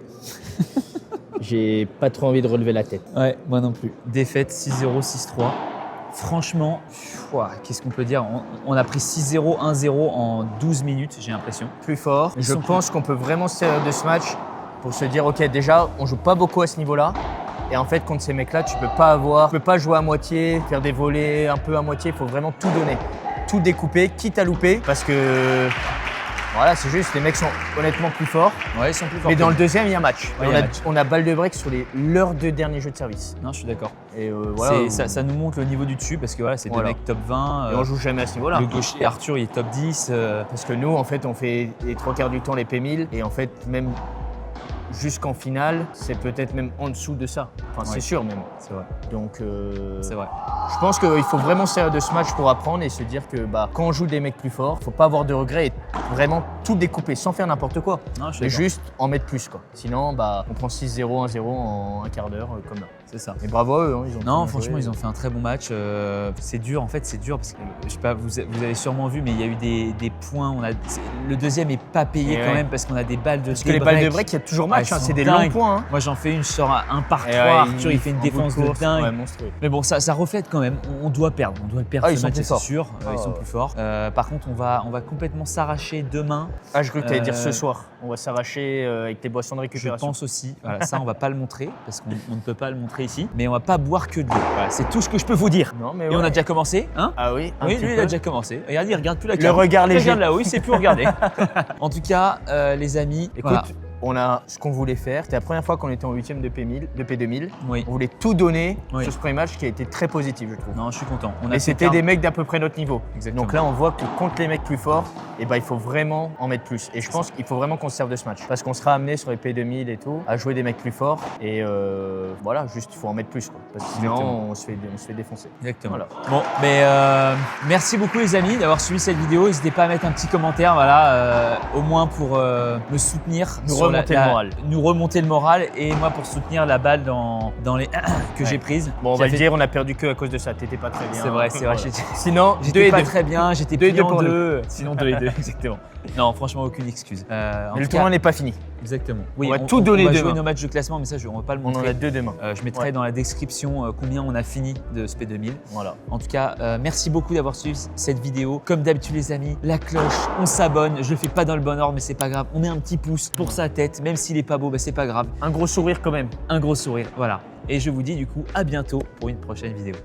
J'ai pas trop envie de relever la tête. Ouais, moi non plus. Défaite 6-0, 6-3. Franchement, qu'est-ce qu'on peut dire? On a pris 6-0, 1-0 en 12 minutes, j'ai l'impression. Plus fort. Ils Je sont pense qu'on peut vraiment se servir de ce match pour se dire, ok, déjà, on joue pas beaucoup à ce niveau-là. Et en fait, contre ces mecs-là, tu peux pas jouer à moitié, faire des volets un peu à moitié. Il faut vraiment tout donner, tout découper, quitte à louper, parce que voilà, c'est juste, les mecs sont honnêtement plus forts. Ouais, ils sont plus forts. Mais dans le deuxième, il y a match. Ouais, Et il y a match. on a balle de break sur leurs 2 derniers jeux de service. Non, je suis d'accord. Et voilà. Ça nous montre le niveau du dessus parce que voilà, c'est Voilà. deux mecs top 20. Et on joue jamais à ce niveau-là. Le gaucher Arthur, il est top 10. Parce que nous, en fait, on fait les 3/4 du temps les P1000 et en fait, même jusqu'en finale, c'est peut-être même en dessous de ça. Enfin, Ouais. c'est sûr même. C'est vrai. Donc, C'est vrai. je pense qu'il faut vraiment se servir de ce match pour apprendre et se dire que quand on joue des mecs plus forts, faut pas avoir de regrets et vraiment tout découper sans faire n'importe quoi. Non, je suis Et d'accord. juste en mettre plus, quoi. Sinon, on prend 6-0, 1-0 en un quart d'heure, comme là. C'est ça. Et bravo à eux. Hein, ils ont Non, bien franchement, joué. ils ont fait un très bon match. C'est dur, en fait, c'est dur parce que je sais pas, vous avez sûrement vu, mais il y a eu des points. Le deuxième est pas payé Et quand ouais. même parce qu'on a des balles de Parce que les balles de break. break, il y a toujours match. Ouais, hein, ils c'est sont des dingues. longs points. Hein. Moi, j'en fais une, je sors à 1 par 3. Et ouais, Arthur, il fait une en bout défense de course, dingue. Ouais, monstrueux. Mais bon, ça reflète quand même. On doit perdre. On doit perdre Ah, ils ce sont match, plus c'est forts. sûr. Ah, Ils sont ouais. plus forts. Par contre, on va complètement s'arracher demain. Ah, je crois que tu allais dire ce Euh, soir. On va s'arracher avec tes boissons de Je récupération. pense aussi. Voilà, ça, on va pas le montrer parce qu'on ne peut pas le montrer ici. Mais on va pas boire que de l'eau. Voilà, c'est tout ce que je peux vous dire. Non, mais Et ouais. on a déjà commencé, hein? Ah oui, un Oui, petit lui, il peu. a déjà commencé. Regardez, il regarde plus la Le carte. regard Il léger. regarde là-haut, il sait plus regarder. En tout cas, les amis, Écoute, voilà. on a ce qu'on voulait faire. C'était la première fois qu'on était en 8e de P2000. Oui. On voulait tout donner Oui. sur ce premier match qui a été très positif, je trouve. Non, je suis content. On a Et fait c'était quart- des mecs d'à peu près notre niveau. Exactement. Donc là, on voit que contre les mecs plus forts, il faut vraiment en mettre plus. Et je pense qu'il faut vraiment qu'on se serve de ce match. Parce qu'on sera amené sur les P2000 et tout à jouer des mecs plus forts. Et voilà, juste, il faut en mettre plus. Quoi. Parce que sinon, Exactement. on se fait défoncer. Exactement. Voilà. Bon, mais merci beaucoup les amis d'avoir suivi cette vidéo. N'hésitez pas à mettre un petit commentaire, voilà, au moins pour me soutenir, Nous sur remonter le moral. nous remonter le moral et moi pour soutenir la balle dans les que j'ai prises. Bon, on Qui va a le fait- dire, on a perdu que à cause de ça. T'étais pas très bien. C'est vrai, c'est vrai. Voilà. J'étais- Sinon, 2 J'étais et pas 2. très bien, j'étais 2 et plié 2 en pour nous. 2. Sinon 2 et 2, exactement. Non, franchement, aucune excuse. En Mais tout le cas, tournoi n'est pas fini. exactement. On va tout donner on va demain. jouer nos matchs de classement, mais ça, on va pas le On en montrer. a 2 demain. Je mettrai Ouais. dans la description combien on a fini de ce P2000. Voilà. En tout cas, merci beaucoup d'avoir suivi cette vidéo. Comme d'habitude les amis, la cloche, on s'abonne. Je le fais pas dans le bon ordre, mais c'est pas grave. On met un petit pouce pour sa tête, même s'il est pas beau, c'est pas grave. Un gros sourire quand même. Un gros sourire, voilà. Et je vous dis du coup à bientôt pour une prochaine vidéo.